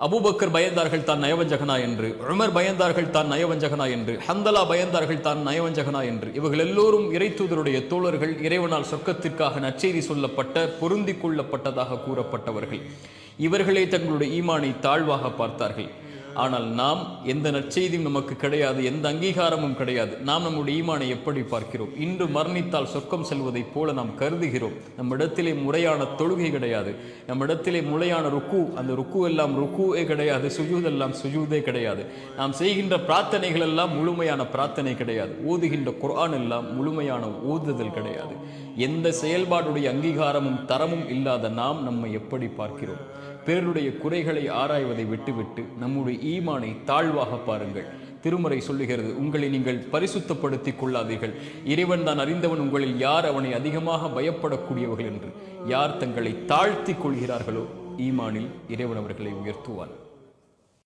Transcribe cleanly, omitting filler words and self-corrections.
Abu Bakr பயந்தார்கள் தான் நயவஞ்சகனா என்று, உமர் பயந்தார்கள் தான் நயவஞ்சகனா என்று, ஹந்தலா பயந்தார்கள் தான் நயவஞ்சகனா என்று. இவர்கள் எல்லோரும் இறைத்தூதருடைய தோழர்கள், இறைவனால் சொர்க்கத்திற்காக நற்செய்தி சொல்லப்பட்ட பொருந்திக் கொள்ளப்பட்டதாக கூறப்பட்டவர்கள். இவர்களே தங்களுடைய ஈமானை தாழ்வாக பார்த்தார்கள். ஆனால் நாம் எந்த நற்செய்தியும் நமக்கு கிடையாது, எந்த அங்கீகாரமும் கிடையாது. நாம் நம்முடைய ஈமானை எப்படி பார்க்கிறோம்? இன்று மரணித்தால் சொர்க்கம் செல்வதைப் போல நாம் கருதுகிறோம். நம்மிடத்திலே முறையான தொழுகை கிடையாது, நம்மிடத்திலே முறையான ருக்கு, அந்த ருக்கு எல்லாம் ருக்குவே கிடையாது, சுஜூதெல்லாம் சுஜூதே கிடையாது. நாம் செய்கின்ற பிரார்த்தனைகள் எல்லாம் முழுமையான பிரார்த்தனை கிடையாது, ஓதுகின்ற குர்ஆன் எல்லாம் முழுமையான ஓதுதல் கிடையாது. எந்த செயல்பாடுடைய அங்கீகாரமும் தரமும் இல்லாத நாம் நம்மை எப்படி பார்க்கிறோம்? பிறருடைய குறைகளை ஆராய்வதை விட்டுவிட்டு நம்முடைய ஈமானை தாழ்வாக பாருங்கள். திருமறை சொல்லுகிறது, உங்களை நீங்கள் பரிசுத்தப்படுத்திக் கொள்ளாதீர்கள், இறைவன் தான் அறிந்தவன் உங்களில் யார் அவனை அதிகமாக பயப்படக்கூடியவர்கள் என்று. யார் தங்களை தாழ்த்தி கொள்கிறார்களோ ஈமானில் இறைவன் அவர்களை உயர்த்துவான்.